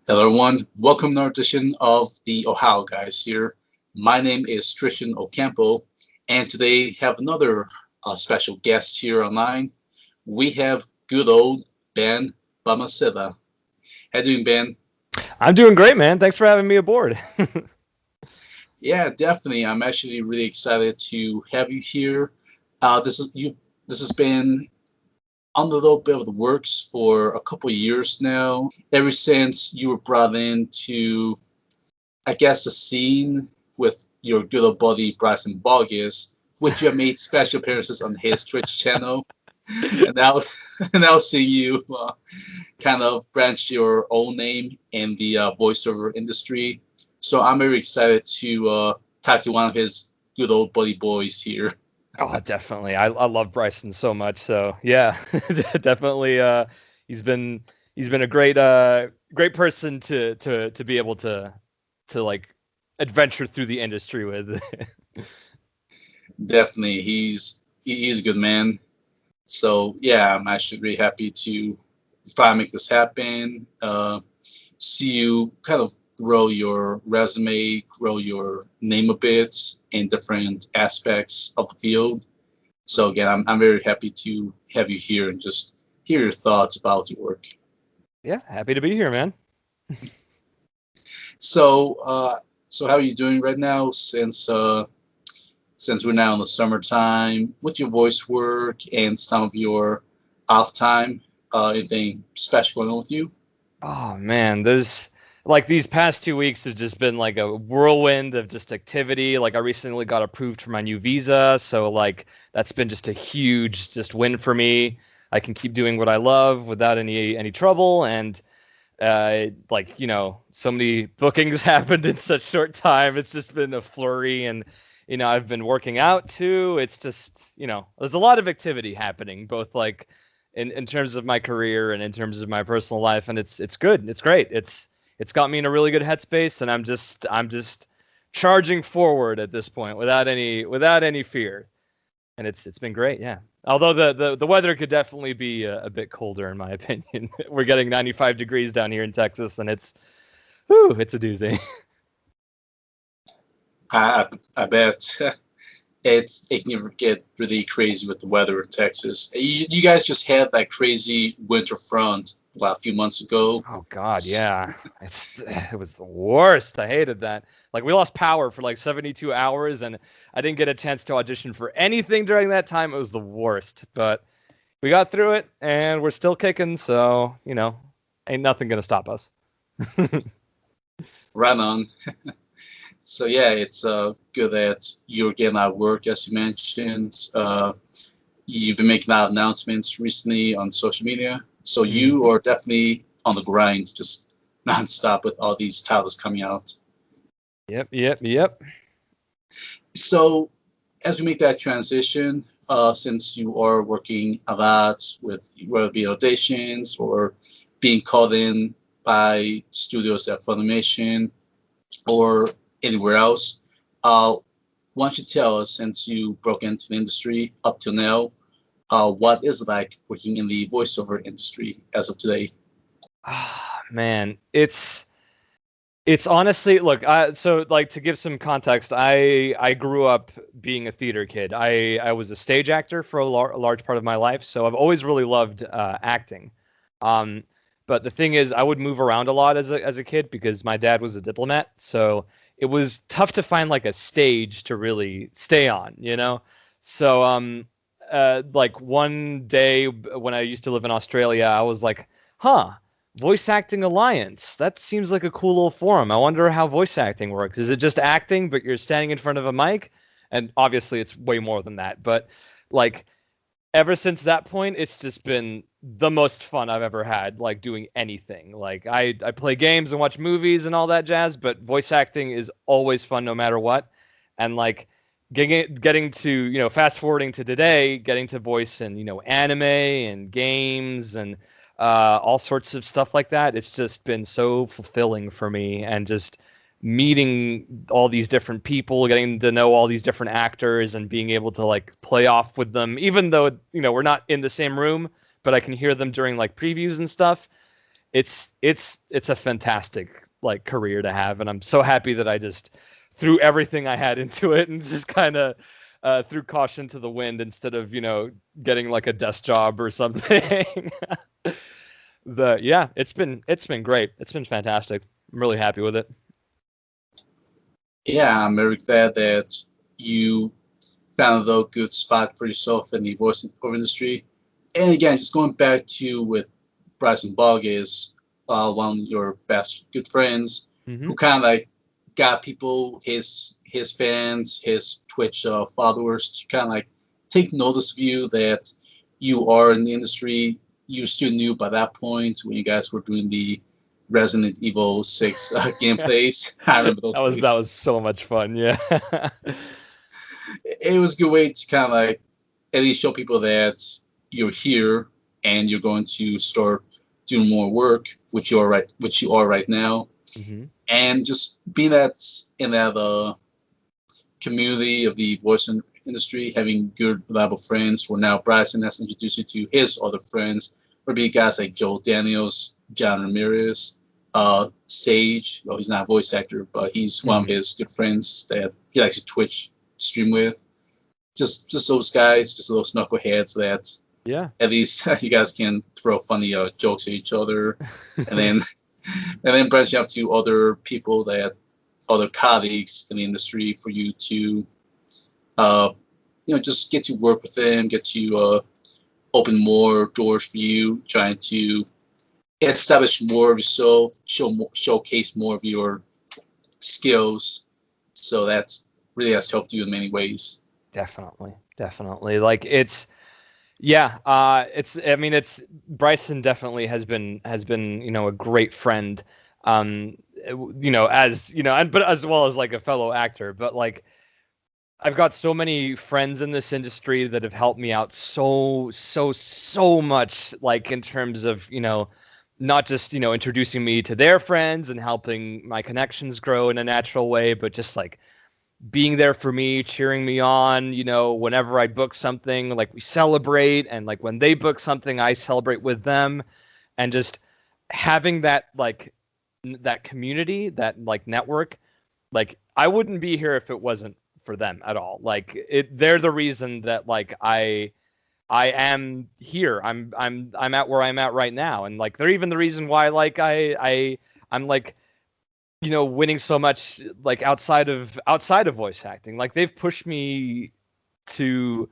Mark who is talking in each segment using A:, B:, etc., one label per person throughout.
A: Hello, everyone. Welcome to our edition of the Ohio Guys here. My name is Trishan Ocampo, and today have another special guest here online. We have good old Ben Balmaceda. How you doing, Ben?
B: I'm doing great, man. Thanks for having me aboard.
A: Yeah, definitely. I'm actually really excited to have you here. This is you. This has been on the little bit of the works for a couple of years now. Ever since you were brought into I guess the scene with your good old buddy Bryson Bogus, which you have made special appearances on his Twitch channel, and now and now seeing you kind of branch your own name in the voiceover industry. So I'm very excited to talk to one of his good old buddy boys here.
B: Oh, definitely. I love Bryson so much. So yeah, definitely. He's been he's been a great person to be able to like adventure through the industry with.
A: Definitely, he's a good man. So yeah, I'm actually really happy to finally make this happen. See you kind of grow your resume, grow your name a bit in different aspects of the field. So again, I'm very happy to have you here and just hear your thoughts about your work.
B: Yeah, happy to be here, man.
A: So how are you doing right now since we're now in the summertime with your voice work and some of your off time? Anything special going on with you?
B: Oh man, there's like these past 2 weeks have just been like a whirlwind of just activity. Like I recently got approved for my new visa, so like that's been just a huge just win for me. I can keep doing what I love without any trouble, and like so many bookings happened in such short time. It's just been a flurry, and I've been working out too. It's just there's a lot of activity happening, both like in terms of my career and in terms of my personal life, and it's good. It's great. It's got me in a really good headspace, and I'm just charging forward at this point without any fear, and it's been great. Yeah. Although the weather could definitely be a bit colder in my opinion. We're getting 95 degrees down here in Texas, and it's a doozy.
A: I I bet it can get really crazy with the weather in Texas. You guys just had that crazy winter front a few months ago.
B: Oh God, yeah. It was the worst. I hated that. Like we lost power for like 72 hours, and I didn't get a chance to audition for anything during that time. It was the worst, but we got through it, and we're still kicking. So ain't nothing gonna stop us.
A: Right on. So yeah, it's good that you're getting out of work, as you mentioned. You've been making out announcements recently on social media. So you
B: Hmm.
A: are definitely on the grind, just nonstop with all these titles coming out.
B: Yep, yep, yep.
A: So as we make that transition, since you are working a lot with whether it be auditions or being called in by studios at Funimation or anywhere else, uh, why don't you tell us, since you broke into the industry up till now, what is it like working in the voiceover industry as of today?
B: Ah, man, it's honestly, look, so like to give some context, I grew up being a theater kid. I was a stage actor for a large part of my life, so I've always really loved acting. Um, but the thing is, I would move around a lot as a kid because my dad was a diplomat, so it was tough to find like a stage to really stay on. So like one day when I used to live in Australia, I was like, huh. Voice Acting Alliance. That seems like a cool little forum. I wonder how voice acting works. Is it just acting, but you're standing in front of a mic? And obviously, it's way more than that. But like ever since that point, it's just been the most fun I've ever had. Like doing anything. Like I play games and watch movies and all that jazz, but voice acting is always fun no matter what. And like getting to fast forwarding to today, getting to voice in anime and games and all sorts of stuff like that. It's just been so fulfilling for me, and just meeting all these different people, getting to know all these different actors, and being able to like play off with them, even though we're not in the same room, but I can hear them during like previews and stuff. it's a fantastic like career to have, and I'm so happy that I just threw everything I had into it and just kind of threw caution to the wind instead of getting like a desk job or something. It's been great. It's been fantastic. I'm really happy with it.
A: Yeah, I'm very glad that you found a good spot for yourself in the voice-over industry. And again, just going back to with Bryson Bogg is one of your best good friends
B: Hmm.
A: who kind of like got people, his fans, his Twitch followers to kind of like take notice of you that you are in the industry. You still knew by that point when you guys were doing the Resident Evil 6 gameplays. I remember
B: That
A: those
B: was that
A: days.
B: was so much fun. Yeah.
A: It was a good way to kind of like at least show people that you're here and you're going to start doing more work, which you are right now,
B: Hmm.
A: and just being that in that community of the industry, having good reliable friends. Where now Bryson has introduced you to his other friends, would be guys like Joel Daniels, John Ramirez, Sage. Well, he's not a voice actor, but he's one of
B: Hmm.
A: his good friends that he likes to Twitch stream with. Just those guys, just those knuckleheads that
B: Yeah.
A: at least you guys can throw funny jokes at each other, and then branching out to other people that other colleagues in the industry for you to uh, just get to work with them, get to open more doors for you, trying to establish more of yourself, showcase more of your skills. So that really has helped you in many ways.
B: Definitely. Definitely. Like yeah, I mean it's Bryson definitely has been, a great friend. As and but as well as like a fellow actor, but like I've got so many friends in this industry that have helped me out so much, like in terms of, not just, introducing me to their friends and helping my connections grow in a natural way, but just like being there for me, cheering me on, whenever I book something, like we celebrate, and like when they book something, I celebrate with them, and just having that like that community, that like network, like I wouldn't be here if it wasn't for them at all. Like they're the reason that like I am here. I'm at where I'm at right now, and like they're even the reason why like I'm like winning so much like outside of voice acting. Like they've pushed me to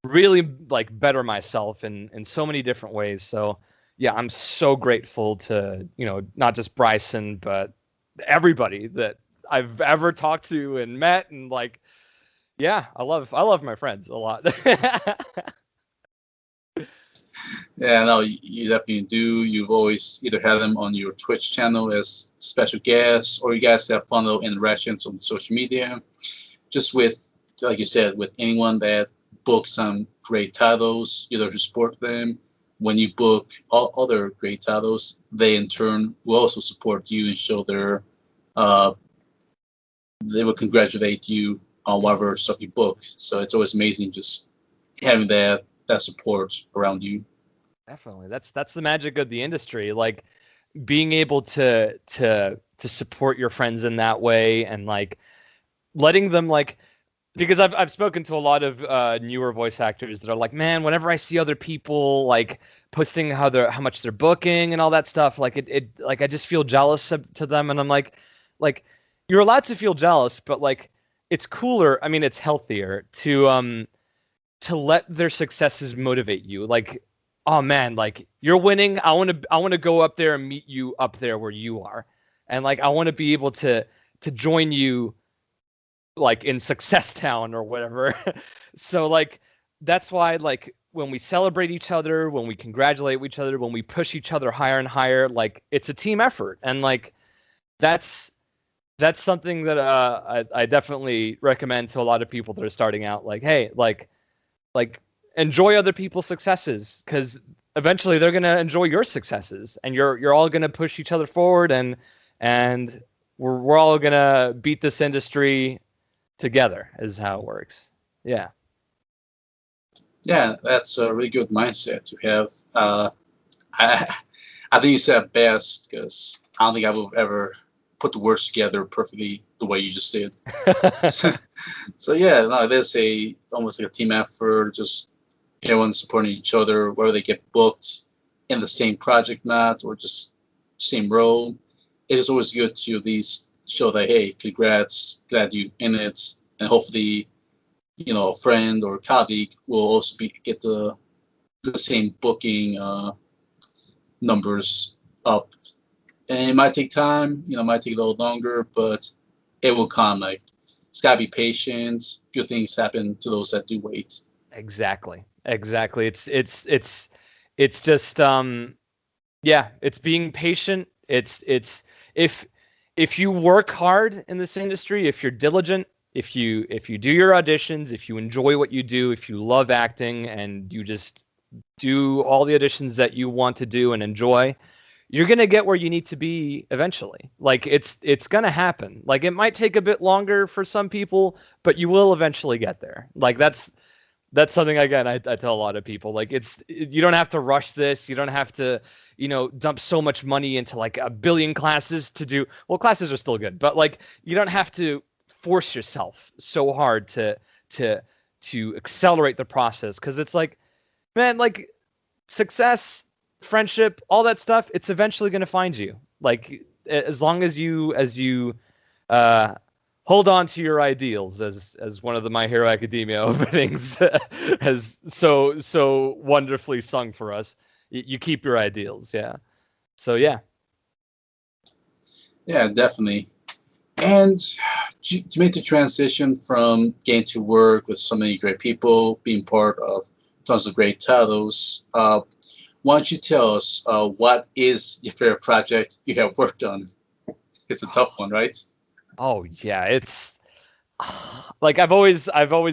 B: really like better myself in so many different ways. So yeah, I'm so grateful to, not just Bryson, but everybody that I've ever talked to and met, and like yeah, I love my friends a lot.
A: Yeah, no, you definitely do. You've always either had them on your Twitch channel as special guests, or you guys have fun little interactions on social media. Just with, like you said, with anyone that books some great titles, you know, to support them. When you book all other great titles, they in turn will also support you and show uh, they will congratulate you on whatever stuff you book. So it's always amazing just having that support around you.
B: Definitely. That's the magic of the industry. Like being able to support your friends in that way, and like letting them like, because I've spoken to a lot of newer voice actors that are like, man, whenever I see other people like posting how much they're booking and all that stuff, like it like I just feel jealous to them, and I'm like you're allowed to feel jealous, but like it's cooler. I mean, it's healthier to let their successes motivate you. Like, oh man, like you're winning. I want to go up there and meet you up there where you are, and like I want to be able to join you like in Success Town or whatever. So like that's why like when we celebrate each other, when we congratulate each other, when we push each other higher and higher, like it's a team effort, and like that's that's something that I definitely recommend to a lot of people that are starting out. Like, hey, like enjoy other people's successes, because eventually they're gonna enjoy your successes, and you're all gonna push each other forward, and we're all gonna beat this industry together is how it works. Yeah.
A: Yeah, that's a really good mindset to have. I, I think you said it best because I don't think I would ever put the words together perfectly the way you just did. So, so yeah, no, it is a almost like a team effort. Just everyone supporting each other, whether they get booked in the same project not or just same role. It is always good to at least show that hey, congrats, glad you in it, and hopefully a friend or colleague will also get the same booking numbers up. And it might take time, it might take a little longer, but it will come. Like it's gotta be patient. Good things happen to those that do wait.
B: Exactly. It's just yeah, it's being patient. It's if you work hard in this industry, if you're diligent, if you do your auditions, if you enjoy what you do, if you love acting and you just do all the auditions that you want to do and enjoy, you're going to get where you need to be eventually. Like it's going to happen. Like it might take a bit longer for some people, but you will eventually get there. Like that's something again I tell a lot of people. Like you don't have to rush this. You don't have to, dump so much money into like a billion classes to do. Well, classes are still good, but like you don't have to force yourself so hard to accelerate the process, because it's like, man, like success, friendship, all that stuff, it's eventually going to find you. Like as long as you hold on to your ideals, as one of the My Hero Academia openings has so wonderfully sung for us. You keep your ideals, yeah. So yeah.
A: Yeah, definitely. And to make the transition from getting to work with so many great people, being part of tons of great titles, why don't you tell us what is your favorite project you have worked on? It's a tough one, right?
B: Oh yeah, it's like I've always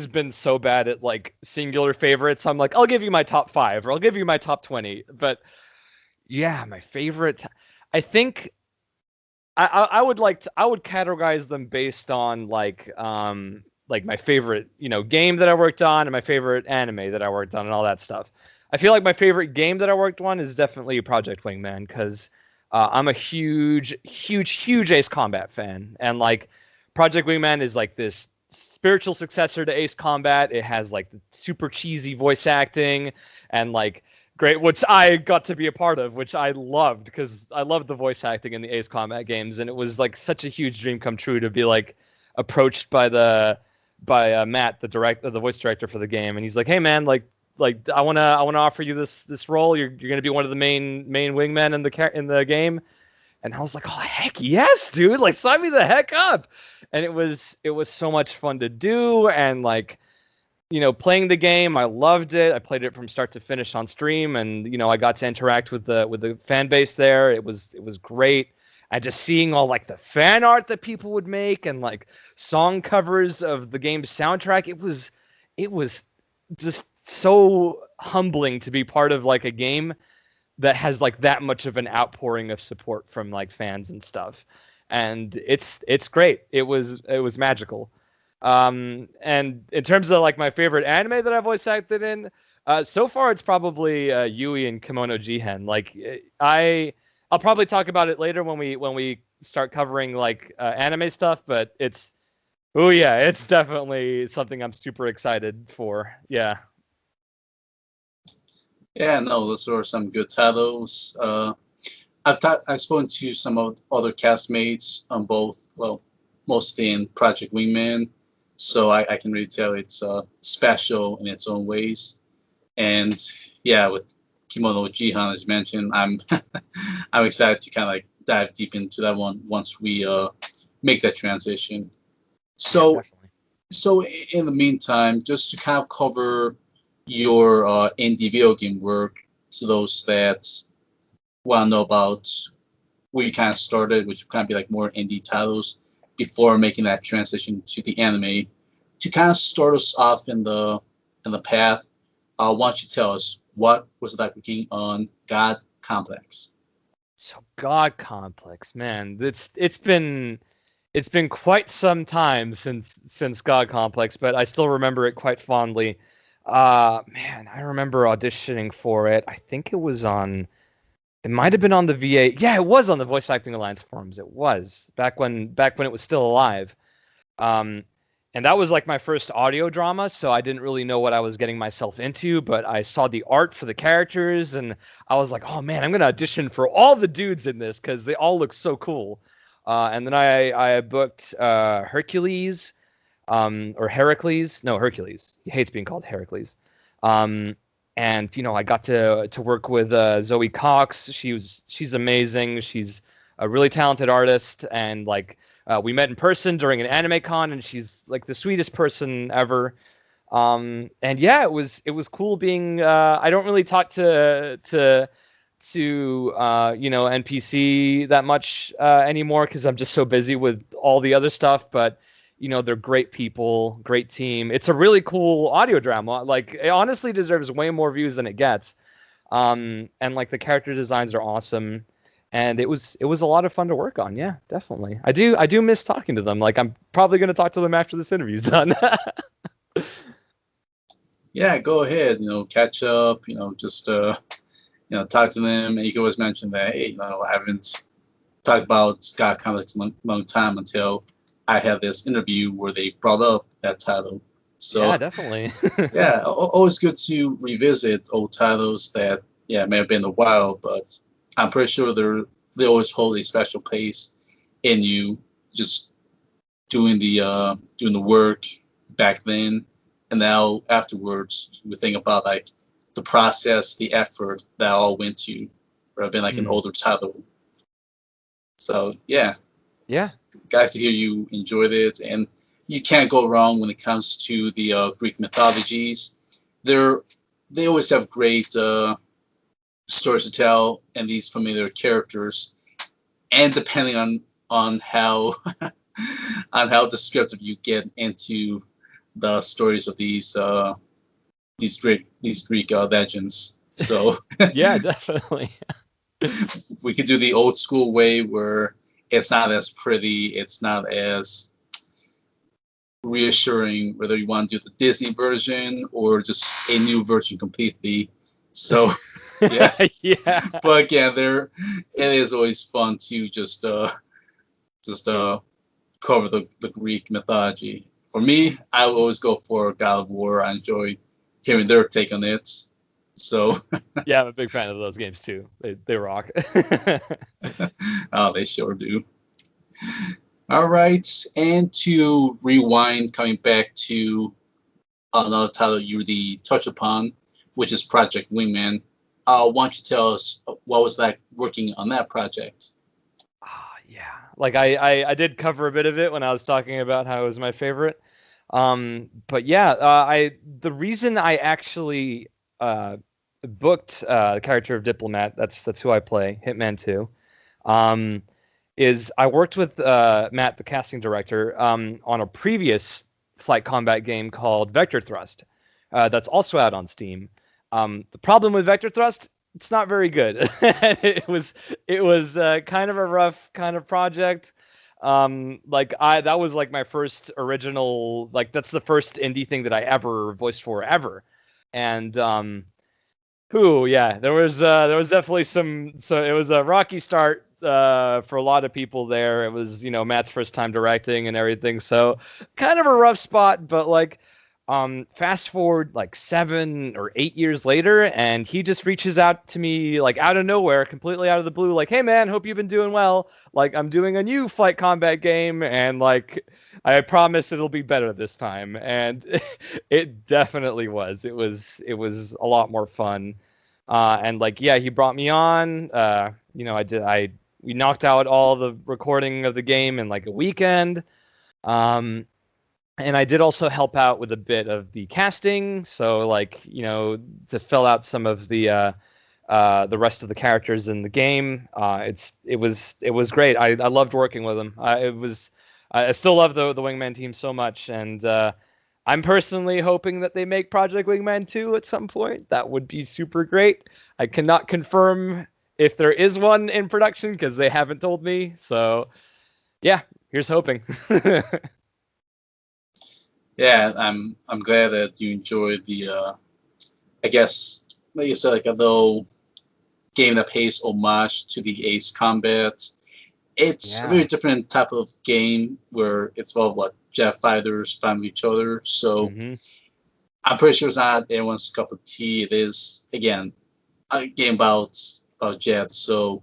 B: been so bad at like singular favorites. I'm like, I'll give you my top 5 or I'll give you my top 20. But yeah, my favorite, I think I would I would categorize them based on like my favorite, game that I worked on and my favorite anime that I worked on and all that stuff. I feel like my favorite game that I worked on is definitely Project Wingman, because I'm a huge Ace Combat fan, and like Project Wingman is like this spiritual successor to Ace Combat. It has like super cheesy voice acting and like great, which I got to be a part of, which I loved because I loved the voice acting in the Ace Combat games, and it was like such a huge dream come true to be like approached by Matt, the voice director for the game, and he's like, "Hey man, like I wanna offer you this role. You're gonna be one of the main wingmen in the game." And I was like, "Oh heck yes, dude! Like sign me the heck up!" And it was so much fun to do, and like, playing the game, I loved it. I played it from start to finish on stream, and I got to interact with the fan base there. It was great. And just seeing all like the fan art that people would make and like song covers of the game's soundtrack, it was just so humbling to be part of like a game that has like that much of an outpouring of support from like fans and stuff. And it's great. It was magical. And in terms of like my favorite anime that I've voice acted in, so far it's probably Yui and Kimono Jihen. Like I'll probably talk about it later when we start covering like anime stuff, but it's definitely something I'm super excited for. Yeah.
A: Yeah, no, those are some good titles. I've spoken to some of other castmates on both, well, mostly in Project Wingman, so I can really tell it's special in its own ways. And yeah, with Kimono Jihen, as mentioned, I'm I'm excited to kind of like dive deep into that one once we make that transition. So
B: Definitely.
A: so in the meantime, just to kind of cover your indie video game work to those that want to know about where you kind of started, which would kind of be like more indie titles before making that transition to the anime. To kind of start us off in the path, why don't you tell us what was it like working on God Complex?
B: So God Complex, man, it's been quite some time since God Complex, but I still remember it quite fondly. Man, I remember auditioning for it. I think it was on It might have been on the VA. Yeah, it was on the Voice Acting Alliance forums. It was back when it was still alive. Um, and that was like my first audio drama, so I didn't really know what I was getting myself into, but I saw the art for the characters, and I was like, oh man, I'm gonna audition for all the dudes in this because they all look so cool. And then I booked Hercules, or Heracles. No, Hercules. He hates being called Heracles. Um, and I got to work with Zoe Cox. She's amazing. She's a really talented artist, and like we met in person during an anime con, and she's like the sweetest person ever. And yeah, it was cool being. I don't really talk to NPC that much anymore because I'm just so busy with all the other stuff. But they're great people, great team. It's a really cool audio drama. Like, it honestly deserves way more views than it gets. And like the character designs are awesome, and it was a lot of fun to work on. Yeah, definitely. I do miss talking to them. Like, I'm probably gonna talk to them after this interview's done.
A: Yeah, go ahead. Catch up. Just talk to them, and you can always mention that, hey, I haven't talked about Scott Comics in a long time until I had this interview where they brought up that title. So
B: Yeah, definitely.
A: yeah, always good to revisit old titles that may have been a while, but I'm pretty sure they always hold a special place in you, just doing the work back then, and now afterwards we think about like the process, the effort that all went to, rather than like an older title. So yeah,
B: Yeah.
A: glad to hear you enjoyed it, and you can't go wrong when it comes to the Greek mythologies. They always have great stories to tell and these familiar characters, and depending on how on how descriptive you get into the stories of these Greek legends. So
B: Yeah, definitely.
A: we could do the old school way where it's not as pretty, it's not as reassuring, whether you want to do the Disney version or just a new version completely. So yeah.
B: Yeah.
A: But again, it is always fun to just cover the Greek mythology. For me, I will always go for God of War. I enjoy hearing their take on it. So
B: Yeah, I'm a big fan of those games too. They rock.
A: oh, they sure do. All right, and to rewind, coming back to another title you already touched upon, which is Project Wingman. Why don't you tell us what was like working on that project?
B: Yeah. Like I did cover a bit of it when I was talking about how it was my favorite. But yeah, the reason I actually booked the character of Diplomat, that's who I play, Hitman 2, is I worked with Matt, the casting director, on a previous flight combat game called Vector Thrust, that's also out on Steam. The problem with Vector Thrust, it's not very good. it was kind of a rough kind of project. That was like my first original, like that's the first indie thing that I ever voiced for ever. And yeah, there was definitely so it was a rocky start for a lot of people there. It was, Matt's first time directing and everything. So kind of a rough spot, but like fast forward like 7 or 8 years later, and he just reaches out to me like out of nowhere, completely out of the blue, like, hey man, hope you've been doing well. Like, I'm doing a new flight combat game, and like I promise it'll be better this time. And it definitely was. It was a lot more fun. And like, yeah, he brought me on. We knocked out all the recording of the game in like a weekend. And I did also help out with a bit of the casting, so like, to fill out some of the rest of the characters in the game. It was great. I loved working with them. I still love the Wingman team so much, and I'm personally hoping that they make Project Wingman 2 at some point. That would be super great. I cannot confirm if there is one in production because they haven't told me. So yeah, here's hoping.
A: Yeah, I'm glad that you enjoyed the I guess like you said, like a little game that pays homage to the Ace Combat. It's a very
B: Yeah.
A: different type of game where it's all like jet fighters fighting each other. So
B: Hmm.
A: I'm pretty sure it's not everyone's cup of tea. It is again a game about jets, so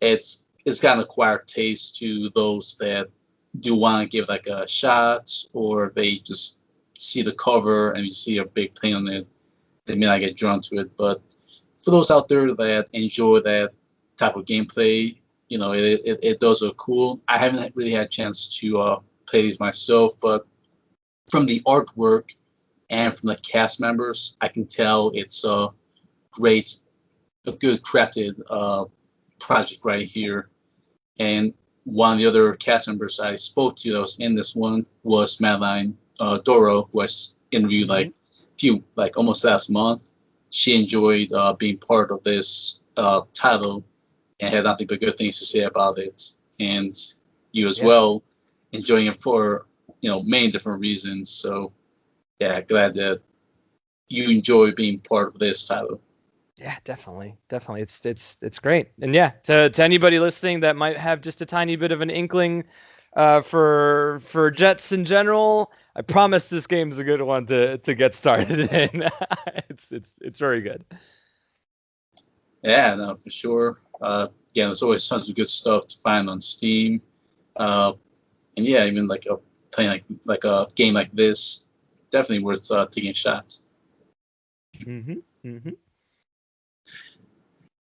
A: it's got an acquired taste to those that do want to give like a shot, or they just see the cover and you see a big plane on it, they may not get drawn to it. But for those out there that enjoy that type of gameplay, it does look cool. I haven't really had a chance to play these myself, but from the artwork and from the cast members, I can tell it's a good crafted project right here. And one of the other cast members I spoke to that was in this one was Madeline Doro, who I interviewed
B: Hmm.
A: like almost last month. She enjoyed being part of this title and had nothing but good things to say about it. And you as
B: Yeah.
A: well enjoying it for many different reasons. So yeah, glad that you enjoy being part of this title.
B: Yeah, definitely, definitely. It's great, and yeah, to anybody listening that might have just a tiny bit of an inkling, for Jets in general, I promise this game's a good one to get started in. It's very good.
A: Yeah, no, for sure. Yeah, there's always tons of good stuff to find on Steam. Uh, and yeah, even like playing like a game like this, definitely worth taking a shot.
B: Hmm. Hmm.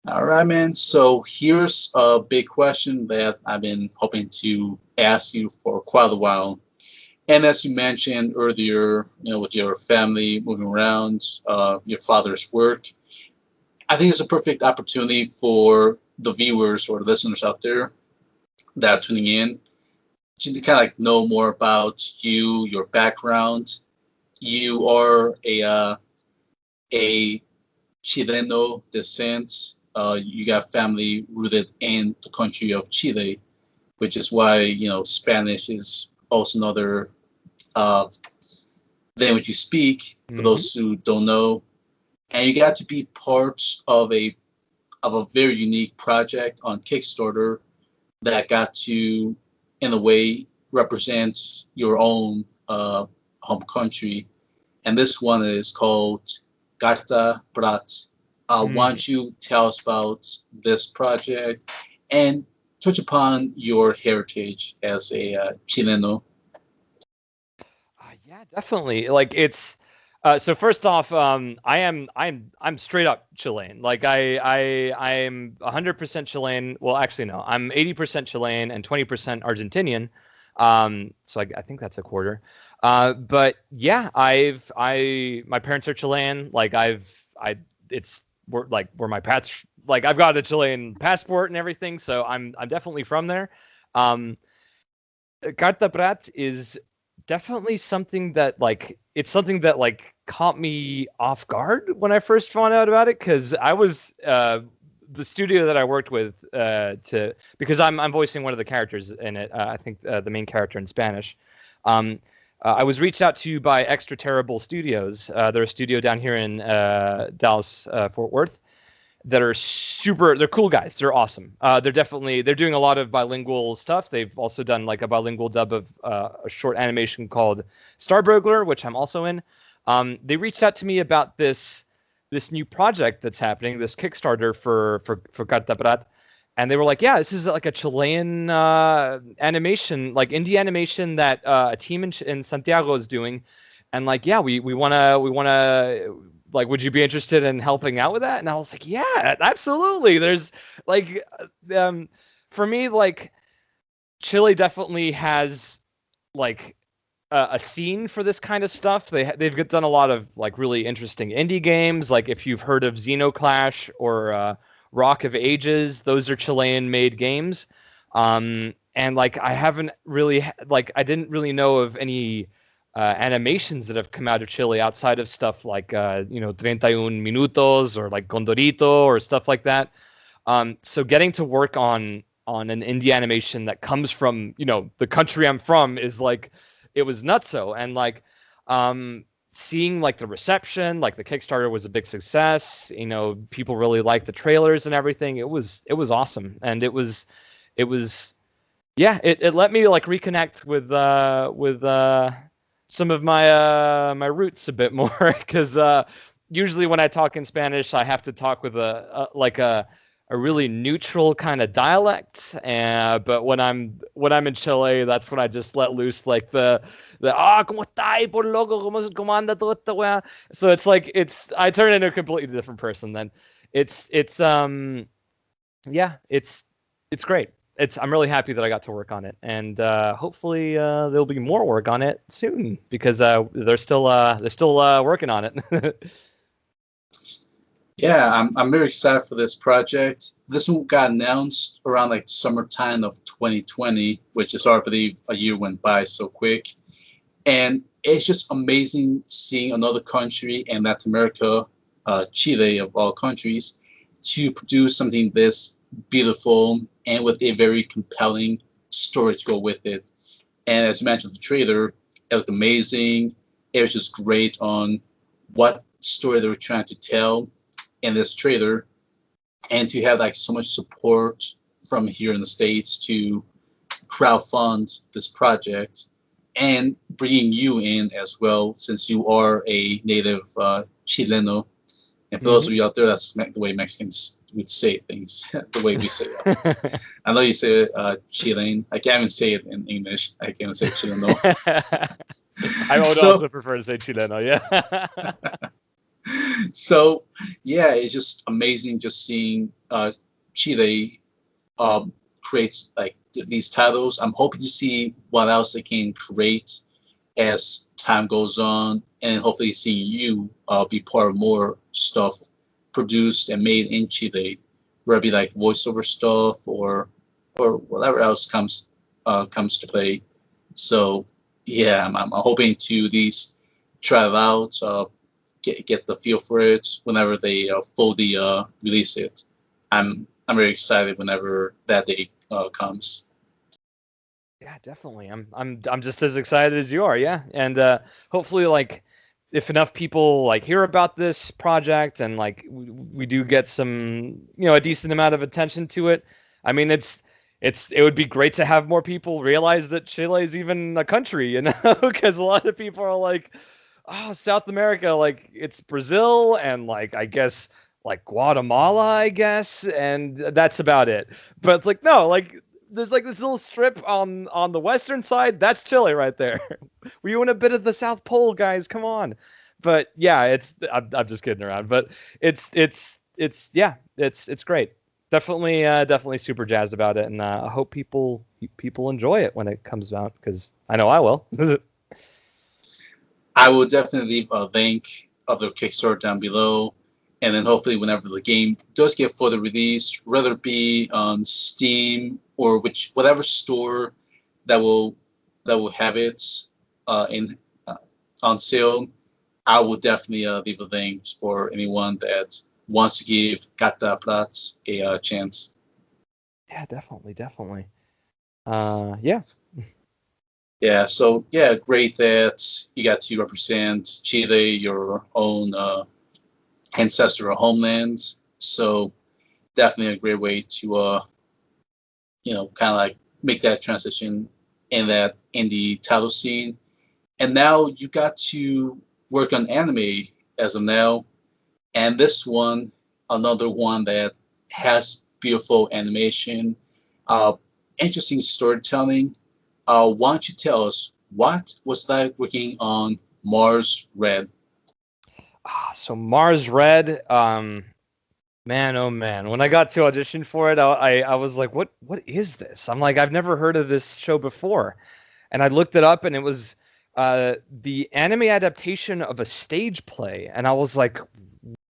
A: All right, man. So here's a big question that I've been hoping to ask you for quite a while. And as you mentioned earlier, with your family moving around, your father's work, I think it's a perfect opportunity for the viewers or the listeners out there that are tuning in to kind of like know more about you, your background. You are a Chileno descent. You got family rooted in the country of Chile, which is why Spanish is also another uh, language you speak. For
B: Hmm.
A: those who don't know, and you got to be part of a very unique project on Kickstarter that got to, in a way, represent your own home country. And this one is called Carta Prat. Why
B: Hmm.
A: don't you tell us about this project and touch upon your heritage as a Chileno?
B: Yeah, definitely. Like it's so first off, I'm straight up Chilean. Like I'm 100% Chilean. Well, actually no, I'm 80% Chilean and 20% Argentinian. So I think that's a quarter. But yeah, my parents are Chilean. Like it's where my pats like I've got a Chilean passport and everything. So I'm definitely from there. Um, Carta Brat is definitely something that it's something that caught me off guard when I first found out about it because I was the studio that I worked with to because I'm voicing one of the characters in it. I think the main character in Spanish. Um, I was reached out to by Extra Terrible Studios. They're a studio down here in Dallas, Fort Worth, that are they're cool guys. They're awesome. They're doing a lot of bilingual stuff. They've also done like a bilingual dub of a short animation called Star Burglar, which I'm also in. They reached out to me about this new project that's happening, this Kickstarter for Carta Prat. And they were like, yeah, this is like a Chilean animation, like indie animation that a team in Santiago is doing. And like, yeah, we wanna like, would you be interested in helping out with that? And I was like, yeah, absolutely. There's like, for me, like Chile definitely has like a scene for this kind of stuff. They've done a lot of like really interesting indie games. Like if you've heard of Xenoclash or Rock of Ages, those are Chilean made games. And like I haven't really like I didn't really know of any animations that have come out of Chile outside of stuff like 31 Minutos or like Condorito or stuff like that. So getting to work on an indie animation that comes from the country I'm from is like it was nutso. And like seeing like the reception, like the Kickstarter was a big success. You know, people really liked the trailers and everything. It was awesome, and it was yeah. It let me like reconnect with some of my my roots a bit more because usually when I talk in Spanish, I have to talk with a really neutral kind of dialect, but when I'm in Chile, that's when I just let loose like the ¿cómo está por loco? ¿Cómo anda toda esta wea? So it's like I turn into a completely different person then. It's yeah, it's great. I'm really happy that I got to work on it, and hopefully there'll be more work on it soon because they're still working on it.
A: Yeah, I'm very excited for this project. This one got announced around like summertime of 2020, which is hard to believe a year went by so quick. And it's just amazing seeing another country in Latin America, Chile of all countries, to produce something this beautiful and with a very compelling story to go with it. And as you mentioned, the trailer, it looked amazing. It was just great on what story they were trying to tell in this trailer, and to have like so much support from here in the States to crowdfund this project, and bringing you in as well, since you are a native Chileno. And for those of you out there, that's the way Mexicans would say things, the way we say it. I know you say Chilean. I can't even say it in English. I can't even say Chileno.
B: I would also prefer to say Chileno, yeah.
A: So, yeah, it's just amazing just seeing Chile create like these titles. I'm hoping to see what else they can create as time goes on, and hopefully seeing you be part of more stuff produced and made in Chile, whether it be like voiceover stuff or whatever else comes to play. So, yeah, I'm hoping to at least try it out. Get the feel for it whenever they fully release it. I'm very excited whenever that day comes.
B: Yeah, definitely. I'm just as excited as you are. Yeah, and hopefully, like, if enough people like hear about this project and like we do get some, a decent amount of attention to it. I mean, it would be great to have more people realize that Chile is even a country, because a lot of people are like, oh, South America, like it's Brazil and like I guess like Guatemala, I guess, and that's about it. But it's like no, like there's like this little strip on the western side, that's Chile right there. We want a bit of the South Pole, guys, come on. But yeah, I'm just kidding around, but it's great. Definitely super jazzed about it, and I hope people enjoy it when it comes out because I know I will.
A: I will definitely leave a link of the Kickstarter down below, and then hopefully whenever the game does get further released, whether it be on Steam or whatever store that will have it in on sale, I will definitely leave a link for anyone that wants to give Gata Plat a chance.
B: Yeah, definitely. Yeah.
A: Yeah, so yeah, great that you got to represent Chile, your own ancestral homeland. So definitely a great way to kind of like make that transition in the title scene. And now you got to work on anime as of now, and this one, another one that has beautiful animation, interesting storytelling. Why don't you tell us what was like working on Mars Red?
B: So Mars Red, man, oh man, when I got to audition for it, I was like, what is this? I'm like, I've never heard of this show before, and I looked it up, and it was the anime adaptation of a stage play, and I was like,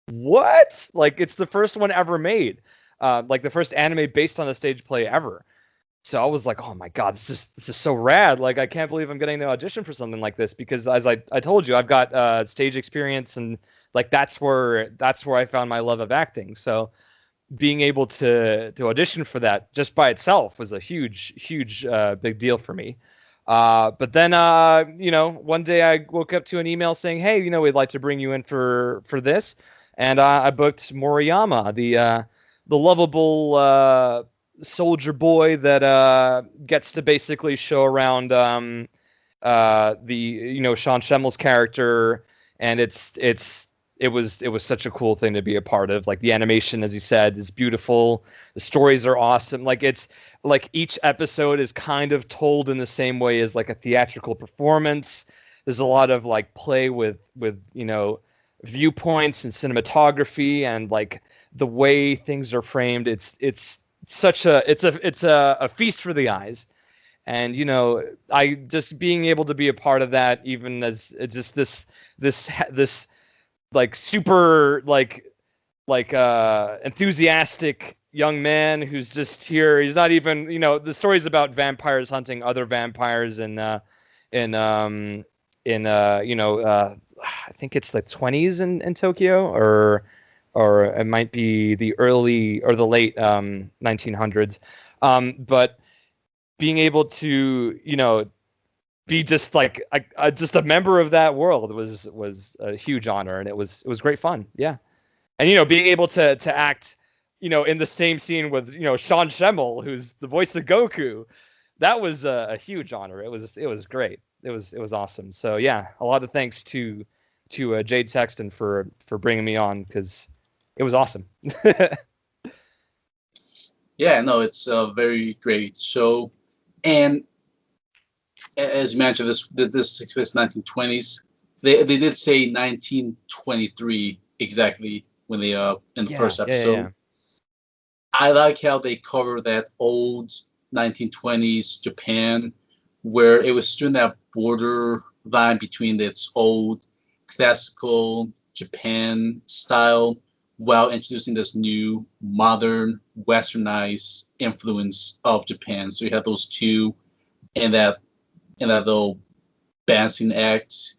B: what? Like, it's the first one ever made, like the first anime based on a stage play ever. So I was like, oh my God, this is so rad. Like, I can't believe I'm getting the audition for something like this because as I told you, I've got stage experience and like that's where I found my love of acting. So being able to audition for that just by itself was a huge big deal for me. But then, one day I woke up to an email saying, "Hey, we'd like to bring you in for this," and I booked Moriyama, the lovable soldier boy that gets to basically show around Sean Schemmel's character, and it was such a cool thing to be a part of. Like, the animation, as you said, is beautiful. The stories are awesome. Like, it's like each episode is kind of told in the same way as like a theatrical performance. There's a lot of like play with viewpoints and cinematography and like the way things are framed. It's a feast for the eyes. And I just being able to be a part of that, even as just this like super enthusiastic young man who's just here. He's not even, the story's about vampires hunting other vampires I think it's the 20s in Tokyo, or it might be the early or the late 1900s. But being able to, be just like just a member of that world was a huge honor, and it was great fun. Yeah. And being able to act in the same scene with Sean Schemmel, who's the voice of Goku, that was a huge honor. It was great. It was awesome. So yeah, a lot of thanks to Jade Sexton for bringing me on, because it was awesome.
A: Yeah, no, it's a very great show, and as you mentioned, this takes place 1920s. They did say 1923 exactly when they in the first episode.
B: Yeah.
A: I like how they cover that old 1920s Japan, where it was still in that border line between its old classical Japan style while introducing this new modern westernized influence of Japan. So you have those two in that little balancing act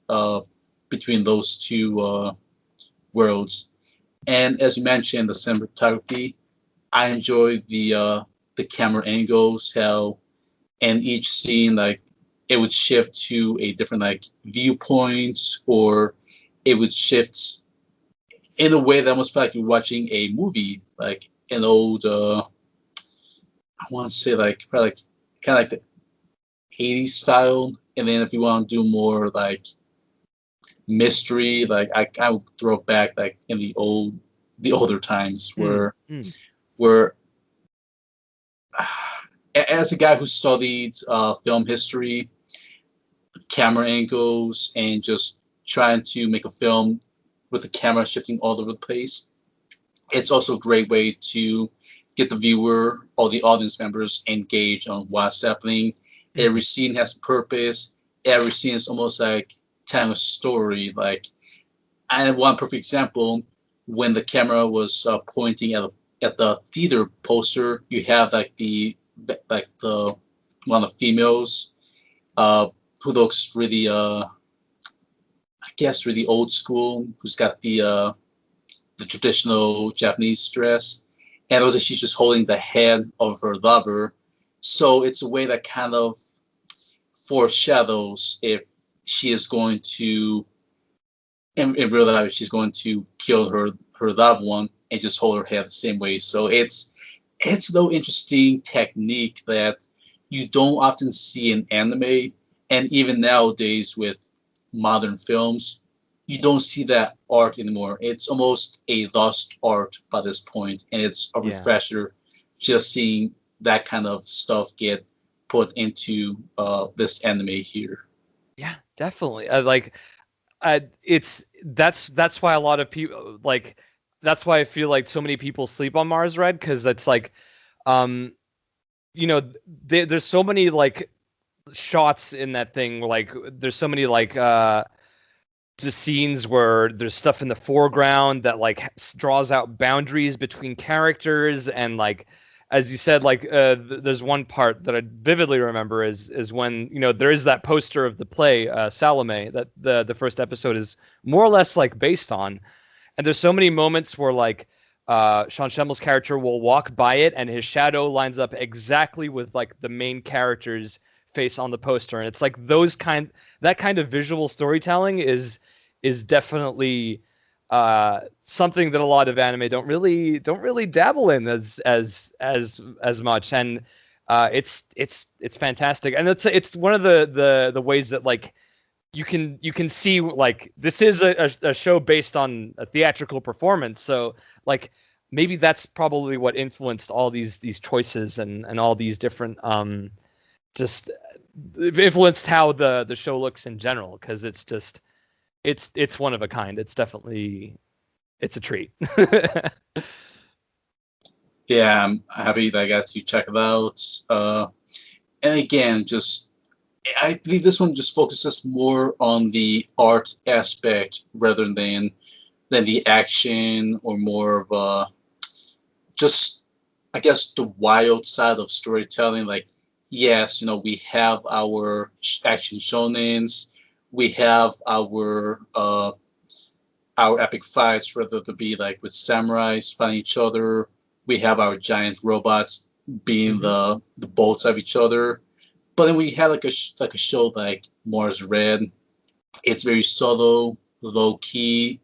A: between those two worlds. And as you mentioned, the cinematography, I enjoyed the camera angles, how in each scene, like, it would shift to a different like viewpoint, or it would shift in a way that almost felt like you're watching a movie, like an old I want to say like probably like kind of like the 80s style. And then if you want to do more like mystery, like I would throw it back like in the older times where as a guy who studied film history, camera angles, and just trying to make a film with the camera shifting all over the place, it's also a great way to get the viewer or the audience members engaged on what's happening. Every scene has purpose. Every scene is almost like telling a story. Like, I have one perfect example. When the camera was pointing at the theater poster, you have like the one of the females who looks really I guess really old school, who's got the traditional Japanese dress, and it was like she's just holding the head of her lover. So it's a way that kind of foreshadows if she is going to, in real life, she's going to kill her loved one and just hold her head the same way. So it's no interesting technique that you don't often see in anime, and even nowadays with modern films, you don't see that art anymore. It's almost a lost art by this point, and it's a refresher just seeing that kind of stuff get put into this anime here.
B: Yeah, definitely. That's why a lot of people that's why I feel like so many people sleep on Mars Red, because it's like, there's so many like shots in that thing. Like, there's so many like just scenes where there's stuff in the foreground that like draws out boundaries between characters, and like, as you said, like there's one part that I vividly remember is when there is that poster of the play Salome that the first episode is more or less like based on, and there's so many moments where like Sean Schemmel's character will walk by it and his shadow lines up exactly with like the main character's face on the poster, and it's like that kind of visual storytelling is definitely something that a lot of anime don't really dabble in as much, and it's fantastic, and it's one of the ways that like you can see like this is a show based on a theatrical performance, so like maybe that's probably what influenced all these choices and all these different just influenced how the show looks in general, because it's just it's one of a kind. It's definitely it's a treat.
A: Yeah, I'm happy that I got to check it out. And again, just I believe this one just focuses more on the art aspect rather than the action, or more of just I guess the wild side of storytelling. Like, yes, we have our action shonens, we have our epic fights, whether to be like with samurais fighting each other. We have our giant robots being the bolts of each other. But then we have like a show like Mars Red. It's very subtle, low key.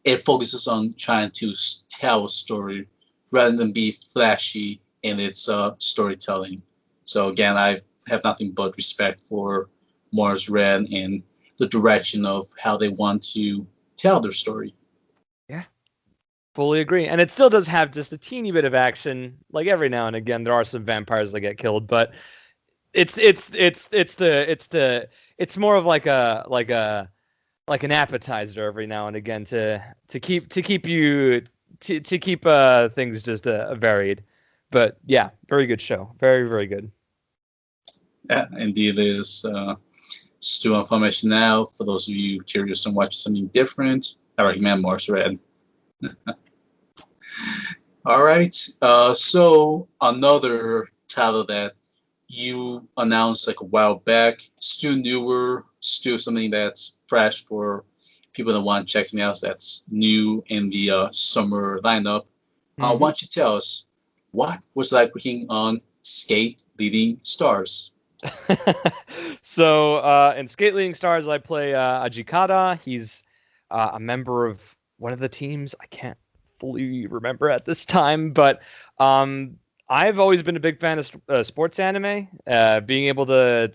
A: It focuses on trying to tell a story rather than be flashy in its storytelling. So again, I have nothing but respect for Mars Red and the direction of how they want to tell their story.
B: Yeah, fully agree. And it still does have just a teeny bit of action. Like every now and again, there are some vampires that get killed, but it's more of like an appetizer every now and again to keep you to keep things just varied. But yeah, very good show. Very, very good.
A: Yeah, indeed it is. Still on Filmation now. For those of you curious and watching something different, I recommend Mars Red. All right. So another title that you announced like a while back, still newer, still something that's fresh for people that want to check something else that's new in the summer lineup. Why don't you tell us what was it like working on Skate Leading Stars?
B: So in Skate Leading Stars, I play Ajikata. He's a member of one of the teams. I can't fully remember at this time, but I've always been a big fan of sports anime. Being able to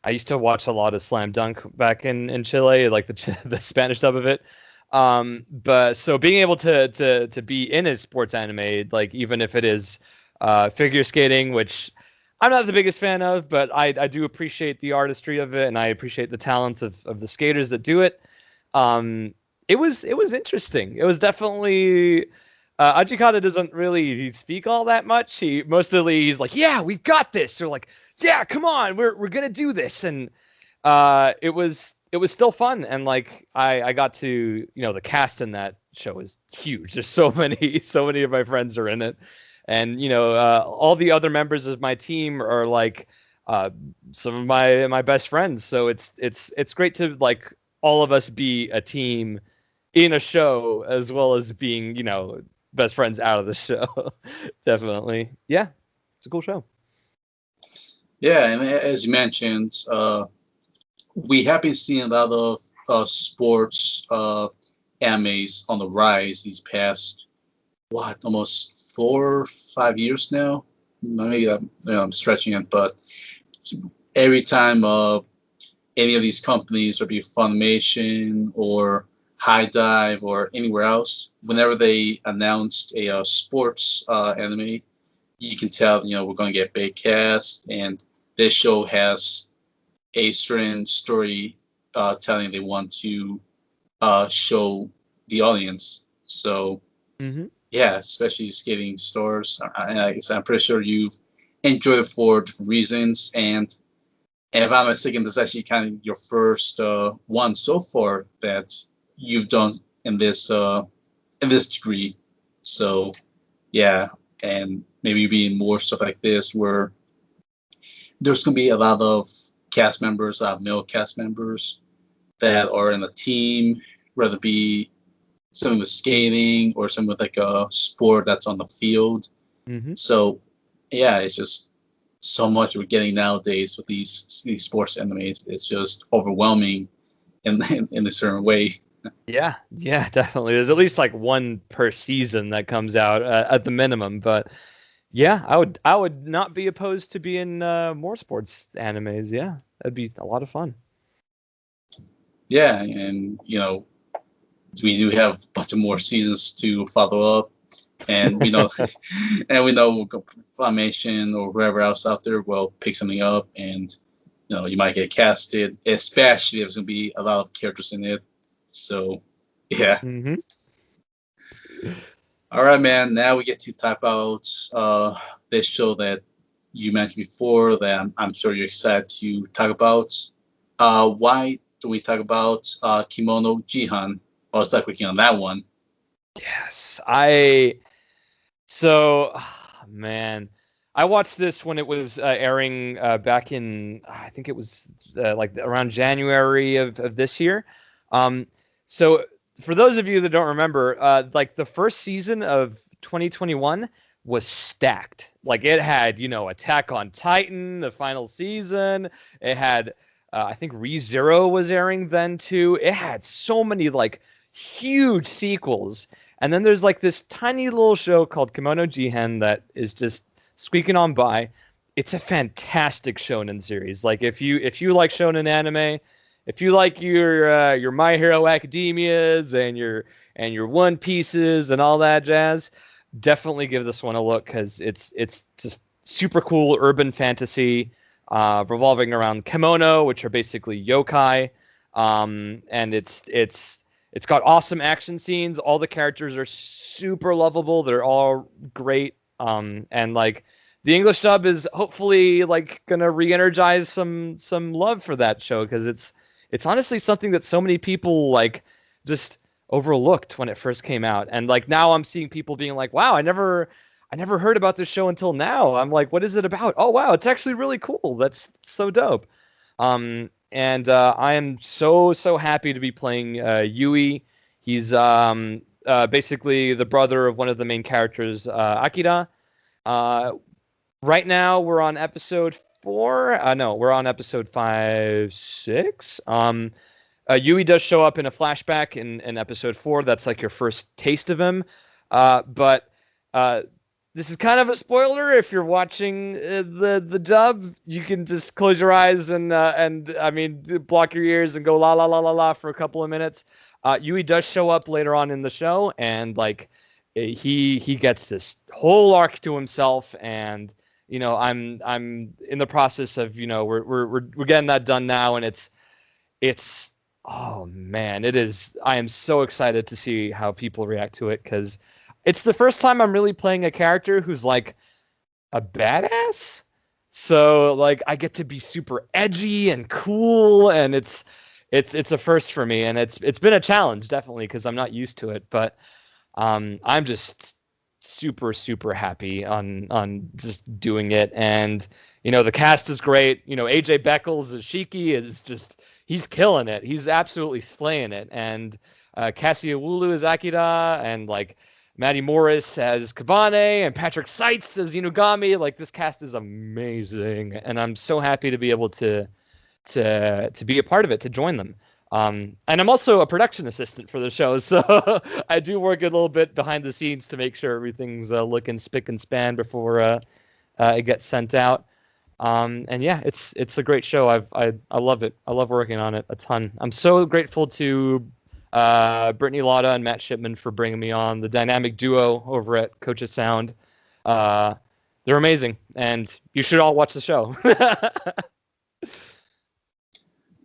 B: I used to watch a lot of Slam Dunk back in Chile, like the Spanish dub of it. But so being able to be in a sports anime, like even if it is figure skating, which I'm not the biggest fan of, but I do appreciate the artistry of it, and I appreciate the talent of the skaters that do it. It was interesting. It was definitely Ajikata doesn't really speak all that much. He's like, yeah, we've got this. Or like, yeah, come on, we're gonna do this. And it was still fun. And like I got to, the cast in that show is huge. There's so many of my friends are in it. And all the other members of my team are like some of my best friends. So it's great to like all of us be a team in a show, as well as being best friends out of the show. Definitely, yeah, it's a cool show.
A: Yeah, and as you mentioned, we have been seeing a lot of sports animes on the rise these past almost 4 or 5 years now. Maybe I'm stretching it, but every time any of these companies, or be it Funimation or High Dive or anywhere else, whenever they announced a sports anime, you can tell we're going to get big cast, and this show has a certain story telling they want to show the audience. So. Yeah, especially Skating Stars. I'm pretty sure you've enjoyed it for different reasons. And if I'm not mistaken, this is actually kind of your first one so far that you've done in this degree. So yeah, and maybe being more stuff like this where there's going to be a lot of cast members, a lot of male cast members that are in a team, whether it be something with skating or something with like a sport that's on the field. So yeah, it's just so much we're getting nowadays with these sports animes. It's just overwhelming in a certain way.
B: Yeah, yeah, definitely. There's at least like one per season that comes out at the minimum, but yeah, I would not be opposed to being more sports animes. Yeah, that'd be a lot of fun.
A: Yeah, and we do have a bunch of more seasons to follow up, and we know and we know Filmation or whoever else out there will pick something up, and you might get casted, especially if there's gonna be a lot of characters in it. So yeah.
B: Hmm.
A: All right, man. Now we get to talk about this show that you mentioned before that I'm sure you're excited to talk about. Why do we talk about Kimono Jihen? I was stuck working on that one.
B: Yes, man, I watched this when it was airing back in I think it was like around January of this year. Um, so for those of you that don't remember, like the first season of 2021 was stacked. Like it had, Attack on Titan, the final season. It had, I think ReZero was airing then too. It had so many like huge sequels. And then there's like this tiny little show called Kimono Jihen that is just squeaking on by. It's a fantastic shonen series. Like if you like shonen anime, if you like your My Hero Academias and your One Pieces and all that jazz, definitely give this one a look because it's just super cool urban fantasy revolving around kimono, which are basically yokai, and it's got awesome action scenes. All the characters are super lovable. They're all great. And like the English dub is hopefully like gonna re-energize some love for that show because it's honestly something that so many people like just overlooked when it first came out. And like now I'm seeing people being like, wow, I never heard about this show until now. I'm like, what is it about? Oh wow, it's actually really cool. That's so dope. And I am so happy to be playing Yui. He's basically the brother of one of the main characters, Akira. Right now we're on episode 4. No, we're on episode 5, 6. Yui does show up in a flashback in episode 4. That's like your first taste of him. But this is kind of a spoiler. If you're watching the dub, you can just close your eyes and I mean block your ears and go la la la la la for a couple of minutes. Yui does show up later on in the show, and like he gets this whole arc to himself, and I'm in the process of we're getting that done now, and it's oh man, it is. I am so excited to see how people react to it because it's the first time I'm really playing a character who's like a badass. So like I get to be super edgy and cool, and it's a first for me, and it's been a challenge definitely because I'm not used to it, but I'm just super happy on just doing it. And the cast is great. AJ Beckles as Shiki is just he's killing it. He's absolutely slaying it. And Cassia Wulu as Akira, and like Maddie Morris as Kabane, and Patrick Seitz as Inugami. Like this cast is amazing, and I'm so happy to be able to be a part of it, to join them. And I'm also a production assistant for the show, so I do work a little bit behind the scenes to make sure everything's looking spick and span before it gets sent out. And yeah, it's a great show. I love it. I love working on it a ton. I'm so grateful to Brittany Lotta and Matt Shipman for bringing me on, the dynamic duo over at Coach's Sound. They're amazing, and you should all watch the show.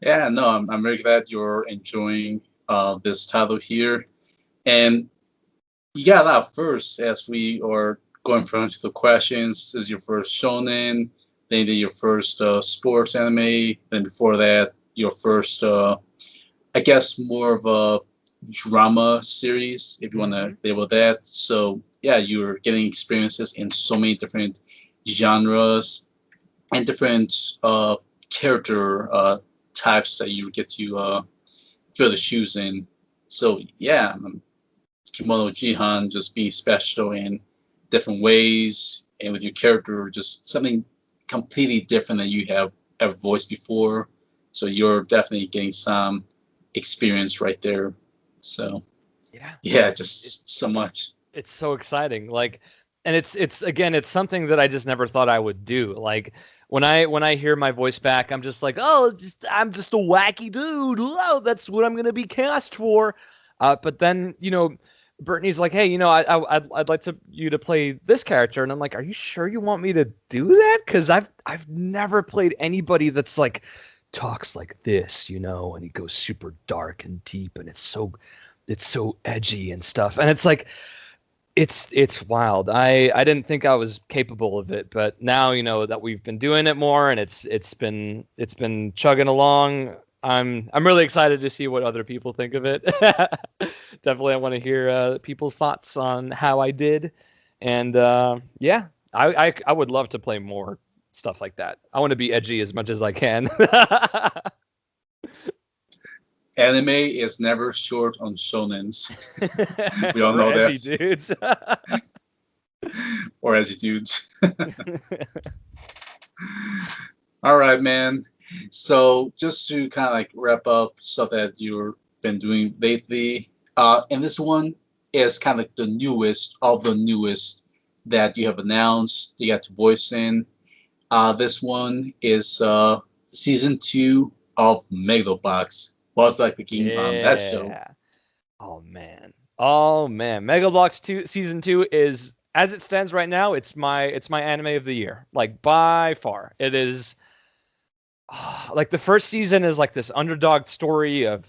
A: Yeah, no, I'm very glad you're enjoying this title here, and you got a lot first as we are going through the questions. This is your first shonen, then you did your first sports anime, then before that your first I guess more of a drama series, if you want to label that. So yeah, you're getting experiences in so many different genres and different character types that you get to fill the shoes in. So yeah, Kimono Jihan just being special in different ways, and with your character just something completely different than you have ever voiced before. So you're definitely getting some experience right there. So
B: Yeah,
A: yeah,
B: it's
A: just so much.
B: it's so exciting. Like, and it's again, it's something that I just never thought I would do. Like when I hear my voice back, I'm just like, oh, I'm just a wacky dude. Oh, that's what I'm gonna be cast for. But then Brittany's like, hey, I'd like you to play this character, and I'm like, are you sure you want me to do that? Because I've never played anybody that's like talks like this, and he goes super dark and deep, and it's so edgy and stuff, and it's like it's wild. I didn't think I was capable of it, but now that we've been doing it more and it's been chugging along. I'm really excited to see what other people think of it. Definitely, I want to hear people's thoughts on how I did, and yeah, I would love to play more stuff like that. I want to be edgy as much as I can.
A: Anime is never short on shonens. We all
B: We're
A: know
B: edgy
A: that.
B: dudes.
A: Or edgy dudes. All right, man. So just to kind of like wrap up stuff that you've been doing lately, and this one is kind of the newest of the newest that you have announced. You got to voice in. This one is season 2 of Megalobox. What's like beginning on that show?
B: Yeah. Oh man. Oh man. Megalobox 2 season 2 is, as it stands right now, it's my anime of the year. Like by far. It is like the first season is like this underdog story of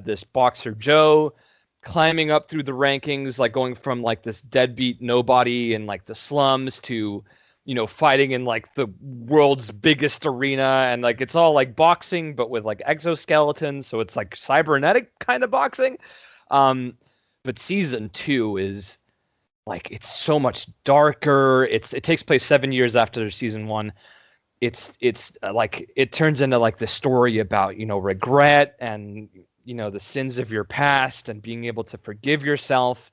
B: this boxer Joe climbing up through the rankings, like going from like this deadbeat nobody in like the slums to fighting in like the world's biggest arena, and like it's all like boxing but with like exoskeletons, so it's like cybernetic kind of boxing. But season 2 is like it's so much darker. It takes place 7 years after season 1. It's like it turns into like the story about regret and the sins of your past and being able to forgive yourself,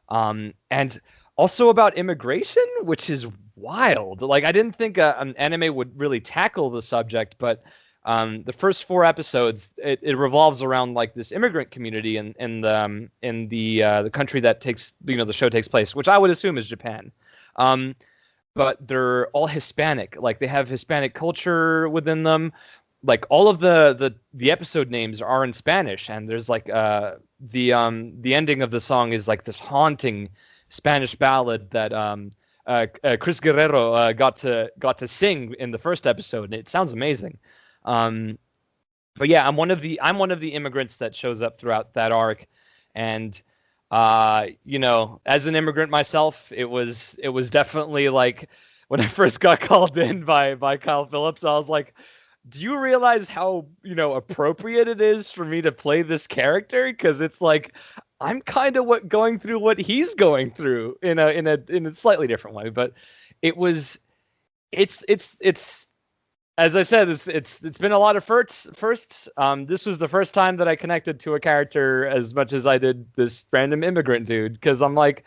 B: and also about immigration, which is wild. Like I didn't think an anime would really tackle the subject, but the first 4 episodes it revolves around like this immigrant community in the country that takes the show takes place, which I would assume is Japan. But they're all Hispanic. Like they have Hispanic culture within them. Like all of the episode names are in Spanish, and there's like the ending of the song is like this haunting Spanish ballad that Chris Guerrero got to sing in the first episode, and it sounds amazing. But yeah, I'm one of the immigrants that shows up throughout that arc, and as an immigrant myself, it was definitely like when I first got called in by Kyle Phillips, I was like, do you realize how appropriate it is for me to play this character? Because it's like I'm kind of going through what he's going through in a slightly different way. But it's as I said, it's been a lot of firsts. This was the first time that I connected to a character as much as I did this random immigrant dude, because I'm like,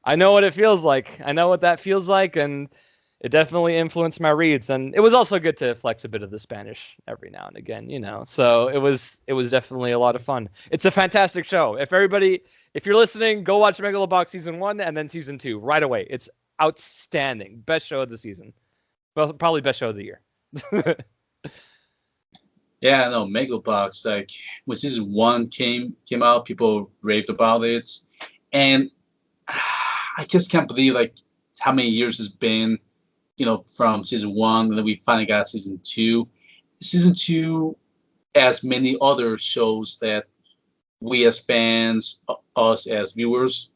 B: I know what it feels like. I know what that feels like, and it definitely influenced my reads. And it was also good to flex a bit of the Spanish every now and again, So it was definitely a lot of fun. It's a fantastic show. If you're listening, go watch Megalobox season 1 and then season 2 right away. It's outstanding. Best show of the season. Well, probably best show of the year.
A: Yeah, no, Megalobox. Like when season 1 came out, people raved about it, and I just can't believe like how many years it's been, from season 1, and then we finally got season 2. Season 2, as many other shows that we as fans, us as viewers,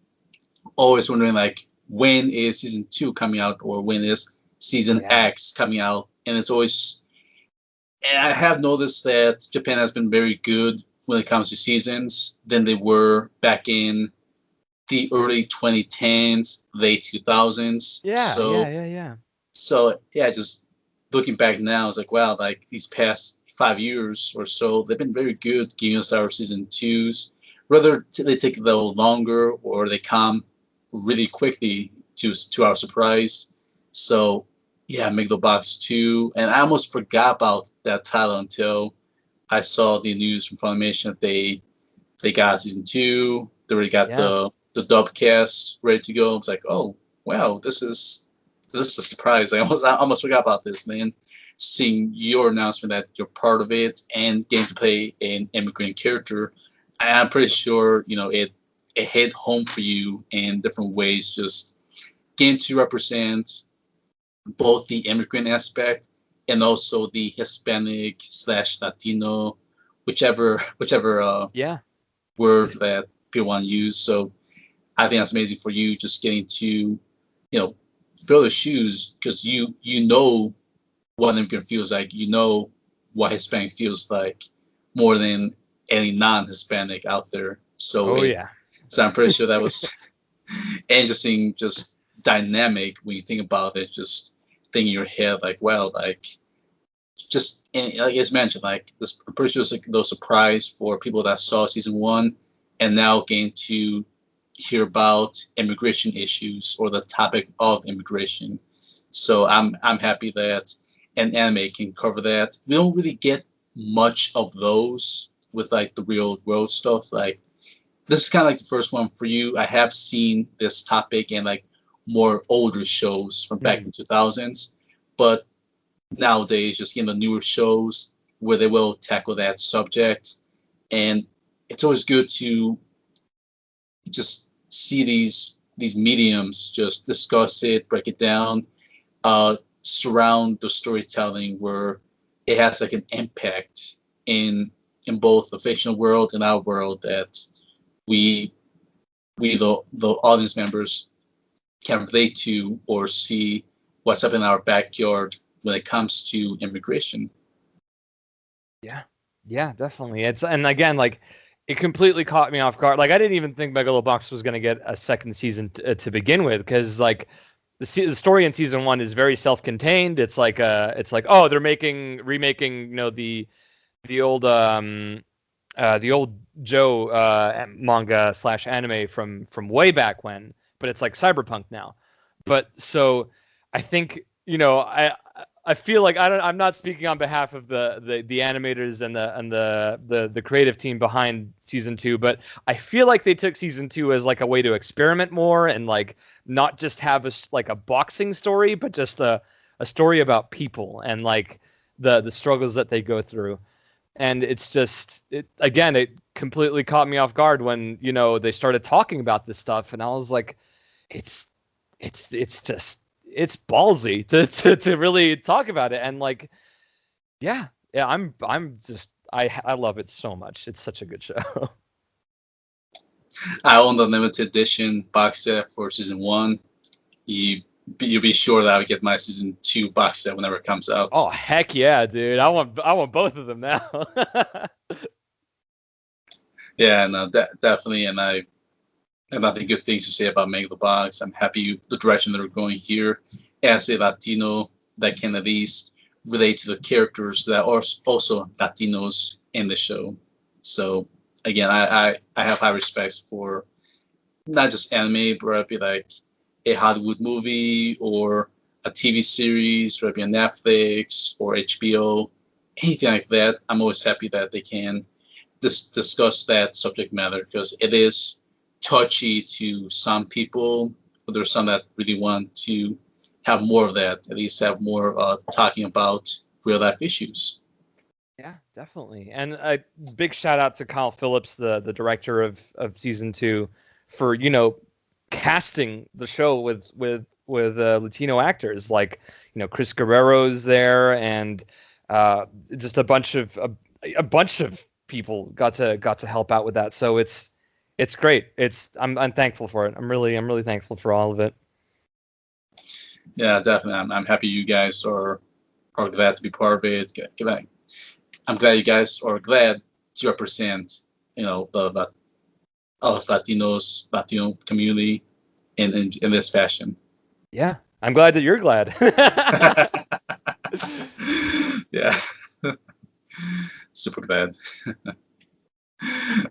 A: always wondering like when is season 2 coming out, or when is season X coming out, and it's always. And I have noticed that Japan has been very good when it comes to seasons than they were back in the early 2010s, late 2000s.
B: Yeah.
A: So yeah, just looking back now, it's like, wow, like these past 5 years or so, they've been very good giving us our season 2s. Whether they take a little longer or they come really quickly to our surprise. So Yeah, Megalobox 2, and I almost forgot about that title until I saw the news from Funimation that they got season 2. They already got
B: Yeah.
A: the dub cast ready to go. I was like, oh wow, this is a surprise. I almost forgot about this. And then seeing your announcement that you're part of it and getting to play an immigrant character, I'm pretty sure it hit home for you in different ways. Just getting to represent both the immigrant aspect and also the Hispanic slash Latino, whichever
B: Yeah.
A: word that people want to use. So I think that's amazing for you, just getting to fill the shoes, because you know what an immigrant feels like. You know what Hispanic feels like more than any non-Hispanic out there.
B: Oh yeah.
A: So I'm pretty sure that was interesting, just dynamic when you think about it. Just think in your head like, well, like just and like as mentioned, like this, I'm pretty sure it's like no surprise for people that saw season 1 and now getting to hear about immigration issues or the topic of immigration. So I'm happy that an anime can cover that. We don't really get much of those with like the real world stuff. Like this is kind of like the first one for you. I have seen this topic in like more older shows from back in 2000s, but nowadays just the newer shows where they will tackle that subject, and it's always good to just see these mediums just discuss it, break it down, surround the storytelling where it has like an impact in both the fictional world and our world, that we the audience members can relate to or see what's up in our backyard when it comes to immigration.
B: Yeah. Yeah, definitely. And again, like it completely caught me off guard. Like I didn't even think Megalobox was going to get a second season to begin with, because like the story in season 1 is very self-contained. It's like, oh, they're remaking the old Joe manga slash anime from way back when, but it's like cyberpunk now. But so I think I feel like I'm not speaking on behalf of the animators and the creative team behind season 2, but I feel like they took season 2 as like a way to experiment more and like not just have a boxing story, but just a story about people and like the struggles that they go through. And it's just it completely caught me off guard when they started talking about this stuff, and I was like, it's just it's ballsy to really talk about it. And like yeah, I'm just I love it so much. It's such a good show.
A: I own the limited edition box set for season 1. You'll be sure that I would get my season 2 box set whenever it comes out.
B: Oh heck yeah, dude! I want both of them now.
A: Yeah, no, definitely, and I have nothing good things to say about Megalobox. I'm happy the direction they're going here. As a Latino that can at least relate to the characters that are also Latinos in the show. So again, I have high respects for not just anime, but it'd be like a Hollywood movie or a TV series, or it'd be on Netflix or HBO, anything like that. I'm always happy that they can discuss that subject matter, because it is touchy to some people, but there's some that really want to have more of that, at least have more talking about real life issues.
B: Yeah, definitely. And a big shout out to Kyle Phillips, the director of season 2, for casting the show with Latino actors, like Chris Guerrero's there, and just a bunch of people got to help out with that. So it's great. I'm thankful for it. I'm really thankful for all of it.
A: Yeah, definitely. I'm happy you guys are glad to be part of it. I'm glad you guys are glad to represent the us Latinos, Latino community in this fashion.
B: Yeah, I'm glad that you're glad.
A: Yeah, super glad.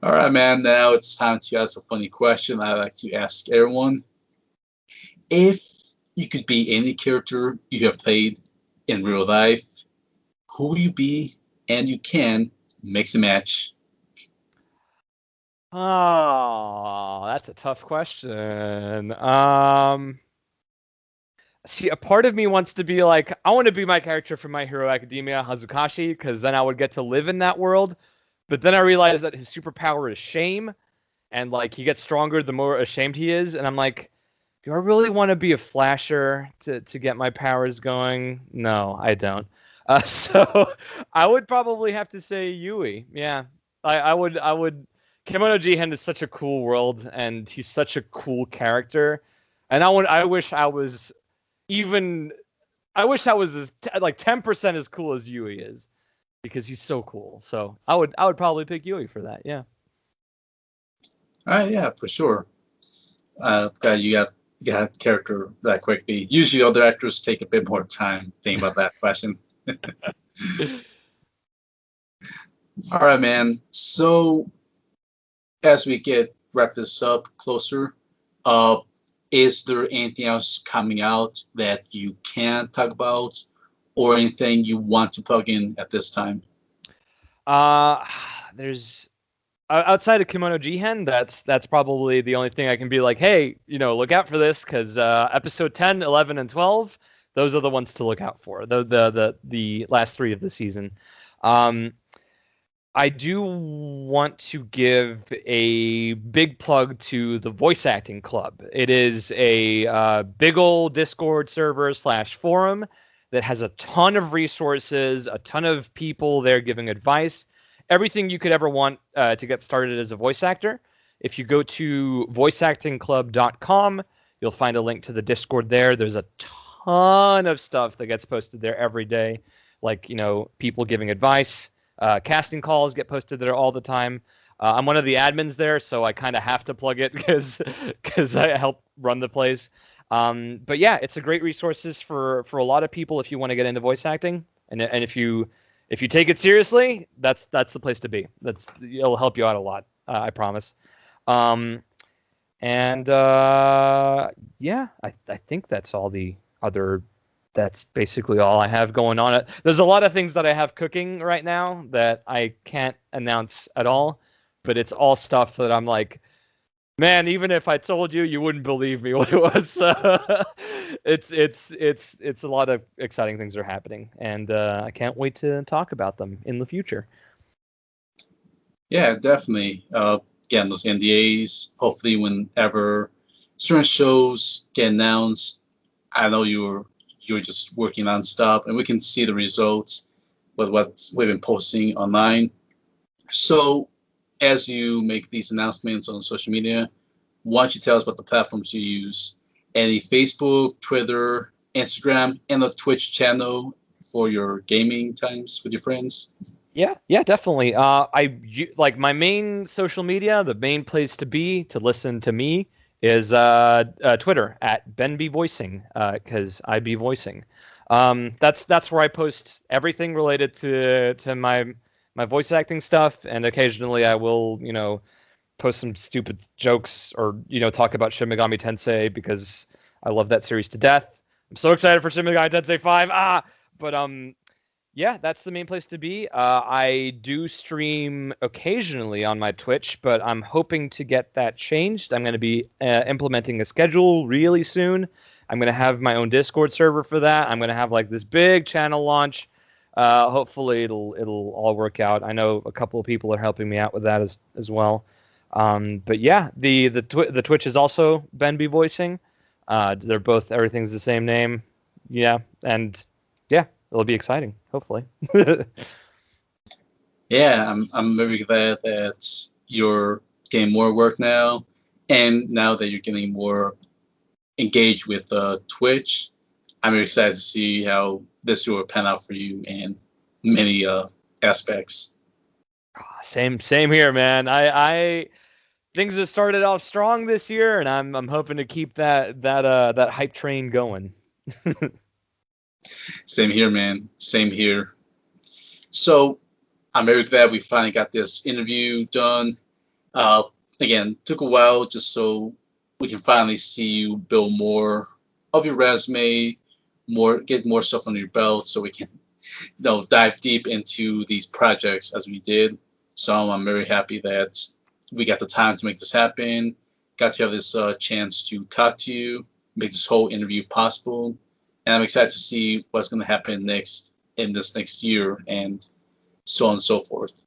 A: All right, man. Now it's time to ask a funny question I like to ask everyone. If you could be any character you have played in real life. Who will you be? And you can mix and match.
B: Oh, that's a tough question. See, a part of me wants to be like, I want to be my character from My Hero Academia, Hazukashi, because then I would get to live in that world. But then I realized that his superpower is shame, and like he gets stronger the more ashamed he is. And I'm like, do I really want to be a flasher to get my powers going? No, I don't. So I would probably have to say Yui. Yeah, I would. Kimono Jihen is such a cool world, and he's such a cool character. And I wish I was even. I wish I was like 10% as cool as Yui is, because he's so cool. So I would probably pick Yui for that. Yeah.
A: Yeah, for sure. Glad you got character that quickly. Usually other actors take a bit more time thinking about that question. All right, man. So as we wrap this up closer, is there anything else coming out that you can talk about, or anything you want to plug in at this time?
B: There's outside of Kimono Jihen, that's probably the only thing I can be like, hey, look out for this, because episode 10, 11, and 12, those are the ones to look out for. The last three of the season. I do want to give a big plug to the Voice Acting Club. It is a big old Discord server / forum that has a ton of resources, a ton of people there giving advice, everything you could ever want to get started as a voice actor. If you go to voiceactingclub.com, you'll find a link to the Discord there. There's a ton of stuff that gets posted there every day, like, people giving advice. Casting calls get posted there all the time. I'm one of the admins there, so I kind of have to plug it because I help run the place. But yeah, it's a great resources for a lot of people if you want to get into voice acting, and if you take it seriously, that's the place to be. It'll help you out a lot, I promise. Yeah, I think that's all the other. That's basically all I have going on. There's a lot of things that I have cooking right now that I can't announce at all, but it's all stuff that I'm like, man, even if I told you, you wouldn't believe me what it was. It's a lot of exciting things are happening, and I can't wait to talk about them in the future.
A: Yeah, definitely. Again, those NDAs. Hopefully, whenever certain shows get announced, I know you're just working nonstop, and we can see the results with what we've been posting online. So, as you make these announcements on social media, why don't you tell us about the platforms you use? Any Facebook, Twitter, Instagram, and a Twitch channel for your gaming times with your friends?
B: Yeah, definitely. Like my main social media, the main place to be to listen to me is Twitter at Ben B Voicing, because I be voicing. That's where I post everything related to my voice acting stuff, and occasionally I will post some stupid jokes or talk about Shin Megami Tensei, because I love that series to death. I'm so excited for Shin Megami Tensei 5. But yeah, that's the main place to be. I do stream occasionally on my Twitch, but I'm hoping to get that changed. I'm going to be implementing a schedule really soon. I'm going to have my own Discord server for that. I'm going to have like this big channel launch. Hopefully it'll all work out. I know a couple of people are helping me out with that as well. But yeah, the Twitch is also Ben B Voicing. They're both, everything's the same name. Yeah, and yeah, it'll be exciting, hopefully.
A: Yeah, I'm very glad that you're getting more work now, and now that you're getting more engaged with Twitch, I'm excited to see how this will pan out for you in many aspects.
B: Same here, man. I things have started off strong this year, and I'm hoping to keep that hype train going.
A: Same here, man. Same here. So I'm very glad we finally got this interview done. Again, took a while just so we can finally see you build more of your resume, get more stuff under your belt, so we can dive deep into these projects as we did. So I'm very happy that we got the time to make this happen. Got to have this chance to talk to you, make this whole interview possible, and I'm excited to see what's going to happen next in this next year, and so on and so forth.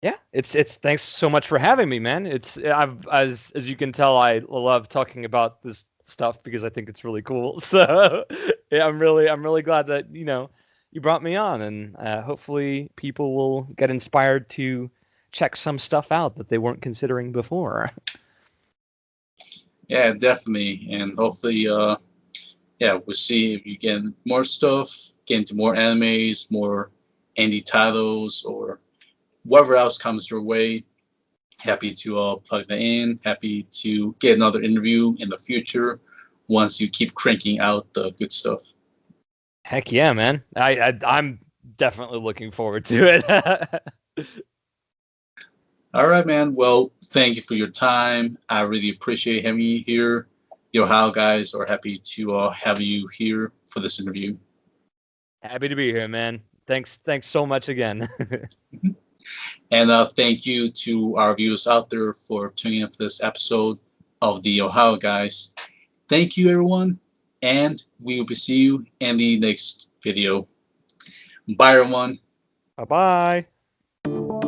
B: Yeah, it's thanks so much for having me, man. I've as you can tell, I love talking about this stuff because I think it's really cool. So yeah, I'm really glad that you brought me on, and hopefully people will get inspired to check some stuff out that they weren't considering before.
A: Yeah, definitely, and hopefully, we'll see if you get more stuff, get into more animes, more indie titles, or whatever else comes your way. Happy to plug that in. Happy to get another interview in the future once you keep cranking out the good stuff.
B: Heck yeah, man. I'm definitely looking forward to it.
A: All right, man. Well, thank you for your time. I really appreciate having you here. Yo, how guys are happy to have you here for this interview.
B: Happy to be here, man. Thanks so much again.
A: And thank you to our viewers out there for tuning in for this episode of the Ohio Guys. Thank you, everyone, and we will see you in the next video. Bye, everyone.
B: Bye-bye.